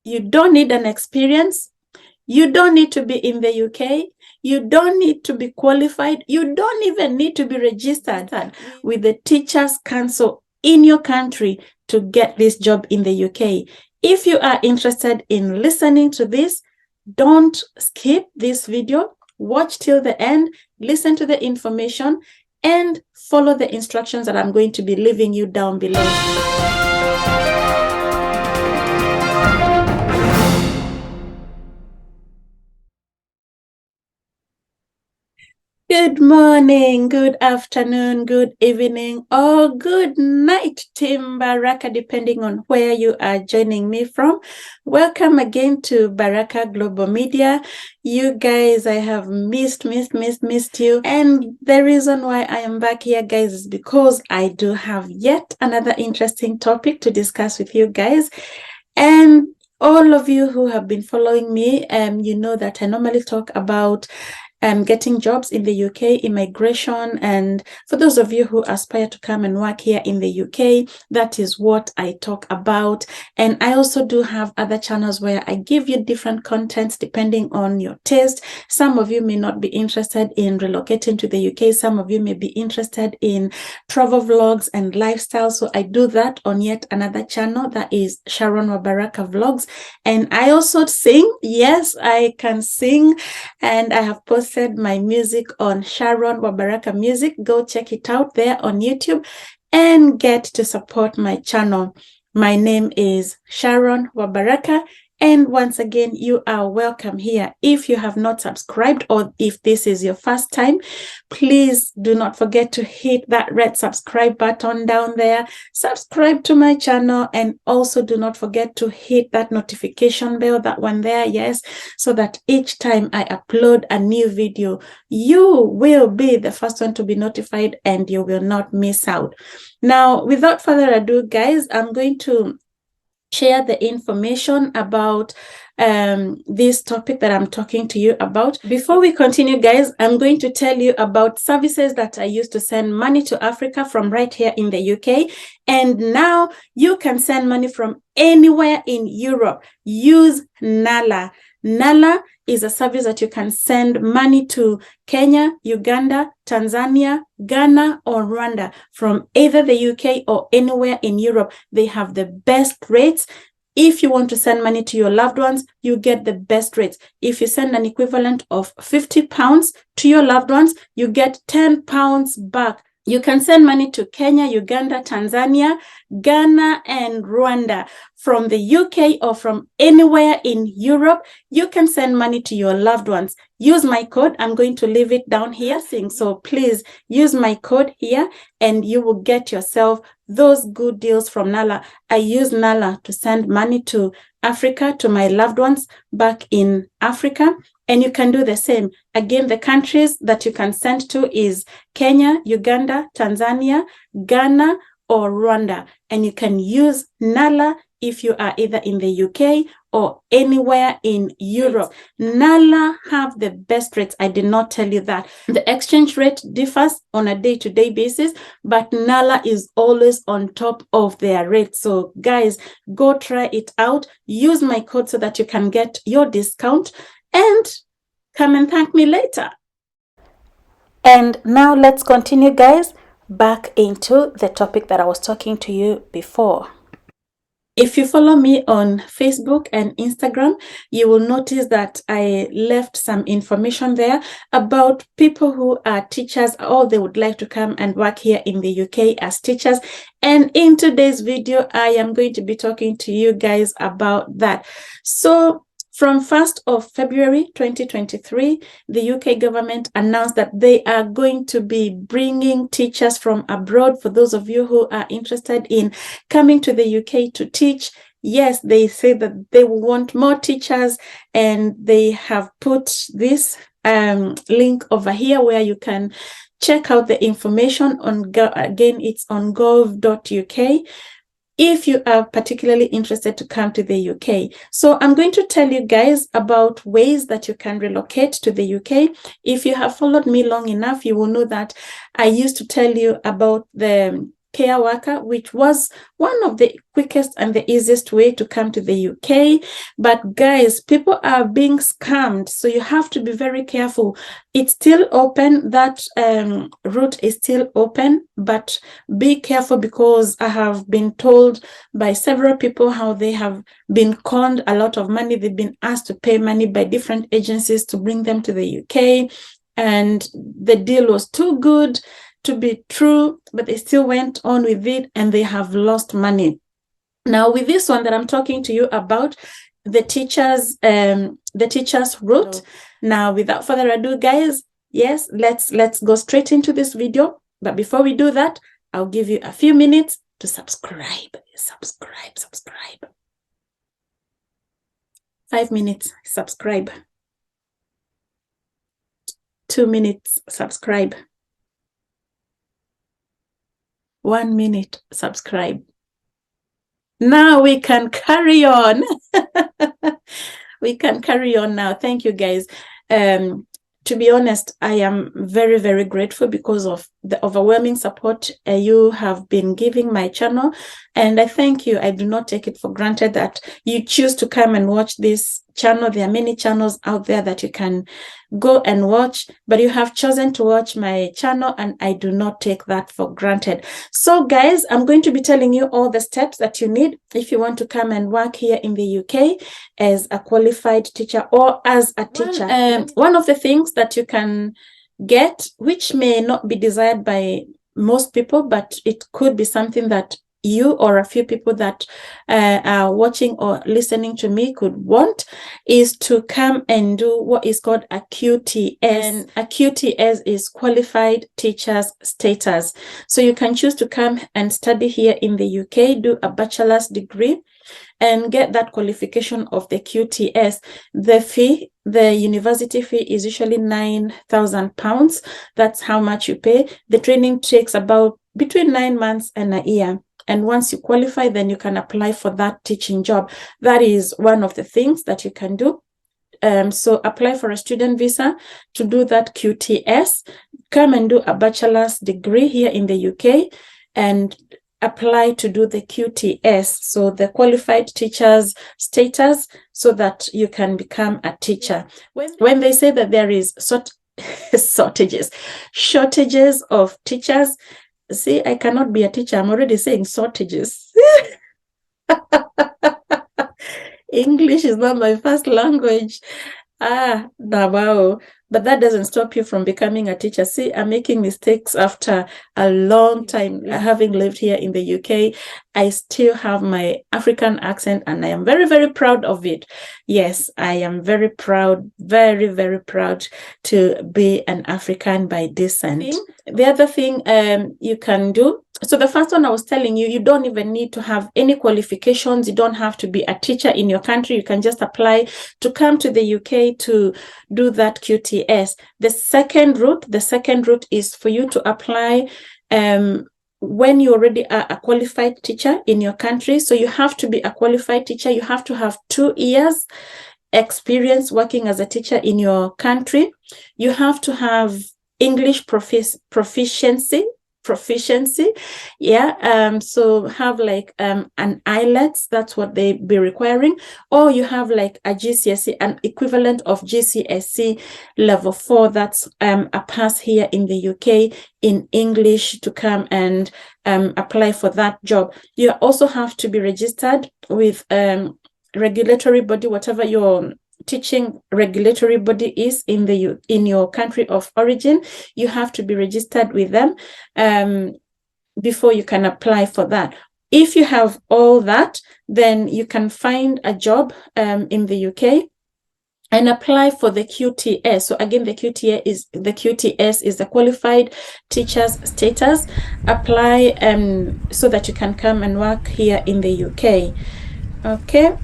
You don't need an experience. You don't need to be in the UK. You don't need to be qualified. You don't even need to be registered with the Teachers Council in your country to get this job in the UK. If you are interested in listening to this, don't skip this video. Watch till the end, listen to the information, and follow the instructions that I'm going to be leaving you down below. Good morning, good afternoon, good evening, or good night, Team Baraka, depending on where you are joining me from. Welcome again to Baraka Global Media. You guys, I have missed you. And the reason why I am back here, guys, is because I do have yet another interesting topic to discuss with you guys. And all of you who have been following me, you know that I normally talk about getting jobs in the UK, immigration, and for those of you who aspire to come and work here in the UK, that is what I talk about. And I also do have other channels where I give you different contents depending on your taste. Some of you may not be interested in relocating to the UK. Some of you may be interested in travel vlogs and lifestyle. So I do that on yet another channel, that is Sharon Wabaraka Vlogs. And I also sing. Yes, I can sing, and I have posted my music on Sharon Wabaraka Music. Go check it out there on YouTube and get to support my channel. My name is Sharon Wabaraka, and once again, you are welcome here. If you have not subscribed, or if this is your first time, please do not forget to hit that red subscribe button down there. Subscribe to my channel, and also do not forget to hit that notification bell, that one there, yes, so that each time I upload a new video, you will be the first one to be notified and you will not miss out. Now, without further ado, guys, I'm going to share the information about this topic that I'm talking to you about. Before we continue, guys, I'm going to tell you about services that I used to send money to Africa from right here in the UK. And now you can send money from anywhere in Europe. Use Nala. Nala is a service that you can send money to Kenya, Uganda, Tanzania, Ghana, or Rwanda from either the UK or anywhere in Europe. They have the best rates. If you want to send money to your loved ones, you get the best rates. If you send an equivalent of £50 to your loved ones, you get £10 back. You can send money to Kenya, Uganda, Tanzania, Ghana, and Rwanda from the UK or from anywhere in Europe. You can send money to your loved ones. Use my code. I'm going to leave it down here. So please use my code here and you will get yourself those good deals from Nala. I use Nala to send money to Africa, to my loved ones back in Africa. And you can do the same. Again, the countries that you can send to is Kenya, Uganda, Tanzania, Ghana, or Rwanda. And you can use Nala if you are either in the UK or anywhere in Europe. Nala have the best rates. I did not tell you that. The exchange rate differs on a day-to-day basis, but Nala is always on top of their rates. So guys, go try it out. Use my code so that you can get your discount. And come and thank me later. And now let's continue, guys, back into the topic that I was talking to you before. If you follow me on Facebook and Instagram, you will notice that I left some information there about people who are teachers, or they would like to come and work here in the UK as teachers. And in today's video, I am going to be talking to you guys about that. So from 1st of February 2023, the UK government announced that they are going to be bringing teachers from abroad. For those of you who are interested in coming to the UK to teach, yes, they say that they want more teachers, and they have put this link over here where you can check out the information on, again, it's on gov.uk. if you are particularly interested to come to the UK. So I'm going to tell you guys about ways that you can relocate to the UK. If you have followed me long enough, you will know that I used to tell you about the care worker, which was one of the quickest and the easiest way to come to the UK. But guys, people are being scammed, so you have to be very careful. It's still open, that route is still open, but be careful, because I have been told by several people how they have been conned a lot of money. They've been asked to pay money by different agencies to bring them to the UK, and the deal was too good to be true, but they still went on with it and they have lost money. Now with this one that I'm talking to you about, the teachers route. Now without further ado, guys, yes, let's go straight into this video. But before we do that, I'll give you a few minutes to subscribe. 5 minutes, subscribe. 2 minutes, subscribe. 1 minute, subscribe. Now we can carry on. We can carry on now. Thank you, guys. To be honest, I am very, very grateful because of the overwhelming support you have been giving my channel. And I thank you. I do not take it for granted that you choose to come and watch this channel. There are many channels out there that you can go and watch, but you have chosen to watch my channel, and I do not take that for granted. So guys, I'm going to be telling you all the steps that you need if you want to come and work here in the UK as a qualified teacher or as a teacher. One of the things that you can get, which may not be desired by most people, but it could be something that you or a few people that are watching or listening to me could want, is to come and do what is called a QTS. And a QTS is Qualified Teacher's Status. So you can choose to come and study here in the UK, do a bachelor's degree, and get that qualification of the QTS. The fee, the university fee, is usually £9,000. That's how much you pay. The training takes about between 9 months and a year. And once you qualify, then you can apply for that teaching job. That is one of the things that you can do. So apply for a student visa to do that QTS. Come and do a bachelor's degree here in the UK and apply to do the QTS, so the Qualified Teacher's Status, so that you can become a teacher. When they say that there is shortages of teachers, see, I cannot be a teacher. I'm already saying shortages. English is not my first language. Wow. But that doesn't stop you from becoming a teacher. See, I'm making mistakes after a long time having lived here in the UK. I still have my African accent, and I am very, very proud of it. Yes, I am very proud, very, very proud to be an African by descent. The other thing you can do, so the first one I was telling you, you don't even need to have any qualifications. You don't have to be a teacher in your country. You can just apply to come to the UK to do that QTS. The second route is for you to apply when you already are a qualified teacher in your country. So you have to be a qualified teacher. You have to have 2 years experience working as a teacher in your country. You have to have English proficiency. So have like an IELTS, that's what they be requiring, or you have like a GCSE, an equivalent of GCSE level 4, that's a pass here in the UK in English to come and apply for that job. You also have to be registered with regulatory body, whatever your teaching regulatory body is in your country of origin. You have to be registered with them before you can apply for that. If you have all that, then you can find a job in the UK and apply for the QTS. So again, the QTS is the Qualified Teacher's Status. Apply so that you can come and work here in the UK. Okay.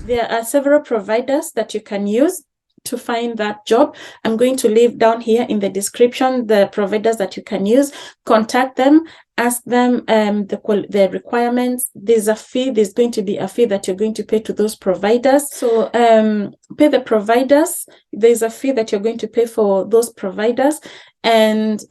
There are several providers that you can use to find that job. I'm going to leave down here in the description the providers that you can use. Contact them, ask them the requirements. There's a fee. There's going to be a fee that you're going to pay to those providers. So pay the providers. There's a fee that you're going to pay for those providers. And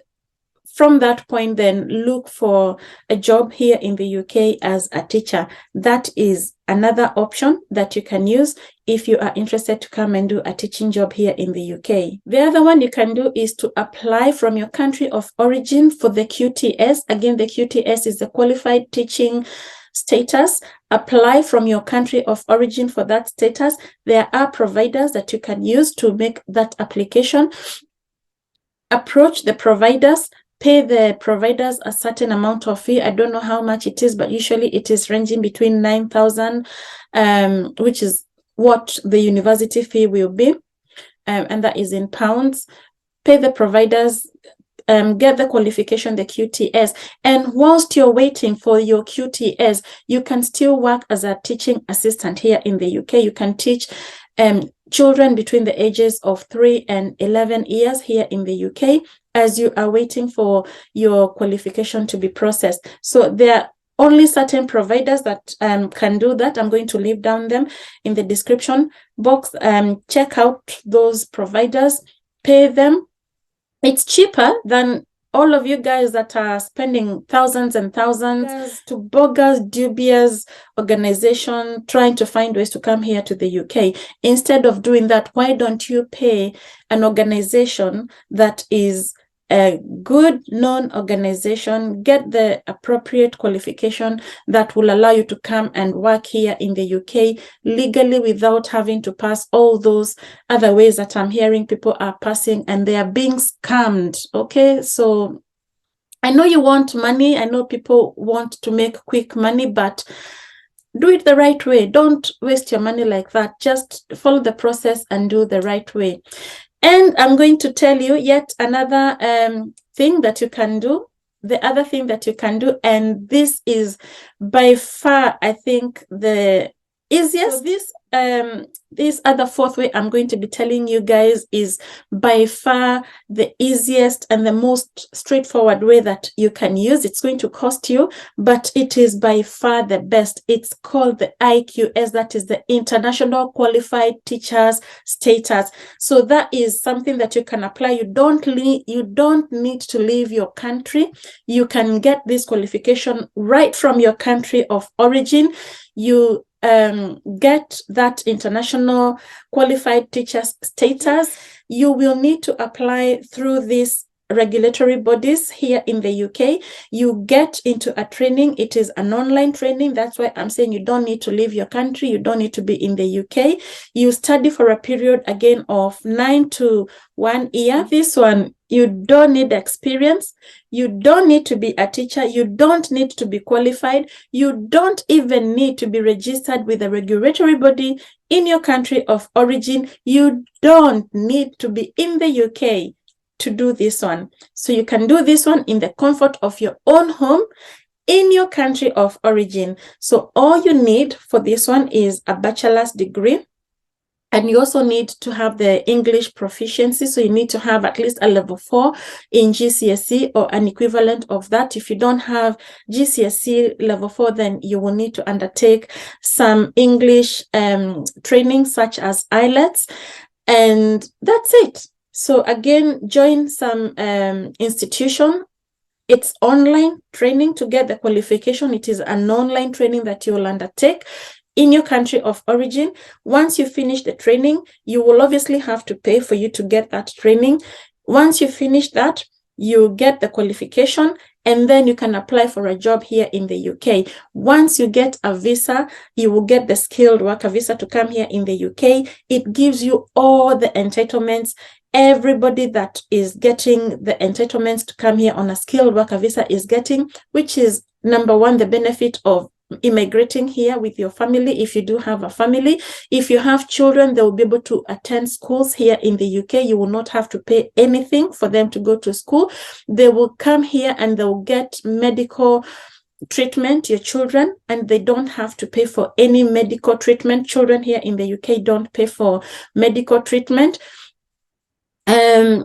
From that point, then look for a job here in the UK as a teacher. That is another option that you can use if you are interested to come and do a teaching job here in the UK. The other one you can do is to apply from your country of origin for the QTS. Again, the QTS is the Qualified Teaching Status. Apply from your country of origin for that status. There are providers that you can use to make that application. Approach the providers, pay the providers a certain amount of fee. I don't know how much it is, but usually it is ranging between 9,000, which is what the university fee will be, and that is in pounds. Pay the providers, get the qualification, the QTS, and whilst you're waiting for your QTS, you can still work as a teaching assistant here in the UK. You can teach children between the ages of 3 and 11 years here in the UK as you are waiting for your qualification to be processed. So there are only certain providers that can do that. I'm going to leave down them in the description box. Check out those providers, pay them. It's cheaper than all of you guys that are spending thousands and thousands to bogus, dubious organization trying to find ways to come here to the UK. Instead of doing that, why don't you pay an organization that is a good known organization, get the appropriate qualification that will allow you to come and work here in the UK legally without having to pass all those other ways that I'm hearing people are passing, and they are being scammed. Okay, so I know you want money. I know people want to make quick money, but do it the right way. Don't waste your money like that. Just follow the process and do the right way. And I'm going to tell you yet another thing that you can do. The other thing that you can do, and this is by far, I think, the easiest. So this other fourth way I'm going to be telling you guys is by far the easiest and the most straightforward way that you can use. It's going to cost you, but it is by far the best. It's called the IQS, that is the International Qualified Teachers Status. So that is something that you can apply. You don't need to leave your country. You can get this qualification right from your country of origin. You get that international qualified teachers status. You will need to apply through these regulatory bodies here in the UK. You get into a training. It is an online training. That's why I'm saying you don't need to leave your country. You don't need to be in the UK. You study for a period again of 9 to 1 year. This one, you don't need experience. You don't need to be a teacher. You don't need to be qualified. You don't even need to be registered with a regulatory body in your country of origin. You don't need to be in the UK to do this one. So you can do this one in the comfort of your own home in your country of origin. So all you need for this one is a bachelor's degree. And you also need to have the English proficiency. So you need to have at least a level 4 in GCSE or an equivalent of that. If you don't have GCSE level 4, then you will need to undertake some English training such as IELTS. And that's it. So again, join some institution. It's online training to get the qualification. It is an online training that you will undertake in your country of origin. Once you finish the training, you will obviously have to pay for you to get that training. Once you finish that, you get the qualification, and then you can apply for a job here in the UK. Once you get a visa, you will get the skilled worker visa to come here in the UK. It gives you all the entitlements. Everybody that is getting the entitlements to come here on a skilled worker visa is getting, which is number one, the benefit of immigrating here with your family. If you do have a family, if you have children, they will be able to attend schools here in the UK. You will not have to pay anything for them to go to school. They will come here and they will get medical treatment, your children, and they don't have to pay for any medical treatment. Children here in the UK don't pay for medical treatment.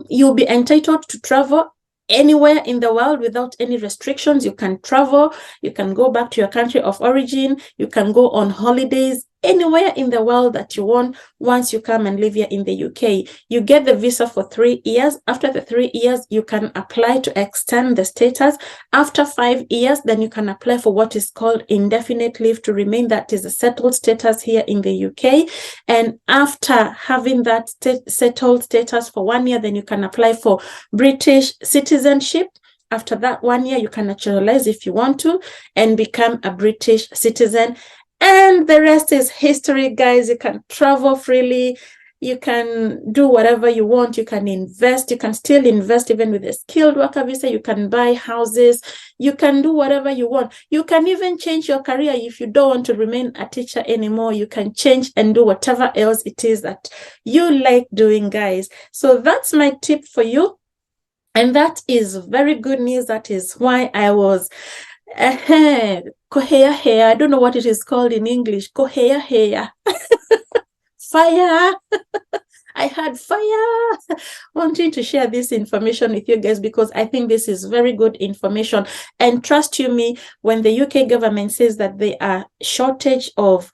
You'll be entitled to travel anywhere in the world without any restrictions. You can travel, you can go back to your country of origin, you can go on holidays anywhere in the world that you want once you come and live here in the UK. You get the visa for 3 years. After the 3 years, you can apply to extend the status. After 5 years, then you can apply for what is called indefinite leave to remain. That is a settled status here in the UK. And after having that settled status for 1 year, then you can apply for British citizenship. After that 1 year, you can naturalize if you want to and become a British citizen. And the rest is history, guys. You can travel freely. You can do whatever you want. You can invest. You can still invest even with a skilled worker visa. You can buy houses. You can do whatever you want. You can even change your career if you don't want to remain a teacher anymore. You can change and do whatever else it is that you like doing, guys. So that's my tip for you. And that is very good news. That is why I was koheya. I don't know what it is called in English. Koheya. Fire. I had fire wanting to share this information with you guys because I think this is very good information. And trust you me, when the UK government says that there are shortage of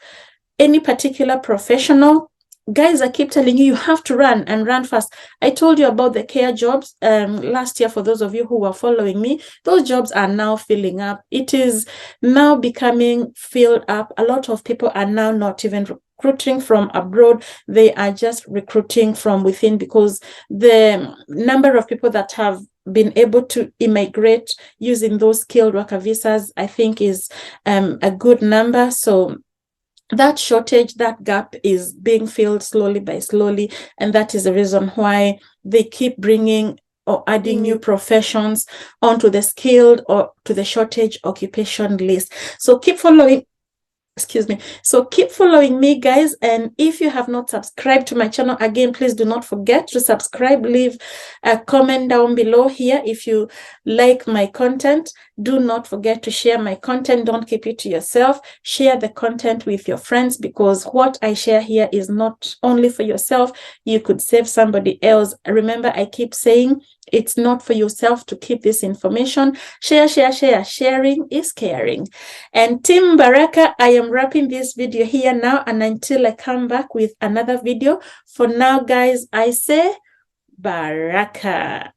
any particular professional, guys, I keep telling you, you have to run and run fast. I told you about the care jobs last year. For those of you who are following me, those jobs are now filling up. It is now becoming filled up. A lot of people are now not even recruiting from abroad. They are just recruiting from within because the number of people that have been able to immigrate using those skilled worker visas, I think, is a good number. So that shortage, that gap is being filled slowly by slowly, and that is the reason why they keep bringing or adding new professions onto the skilled or to the shortage occupation list. So keep following. Excuse me. So keep following me, guys. And if you have not subscribed to my channel, again, please do not forget to subscribe. Leave a comment down below here if you like my content. Do not forget to share my content. Don't keep it to yourself. Share the content with your friends because what I share here is not only for yourself. You could save somebody else. Remember, I keep saying it's not for yourself to keep this information. Share. Sharing is caring. And Team Baraka, I am wrapping this video here now, and until I come back with another video, for now, guys, I say Baraka.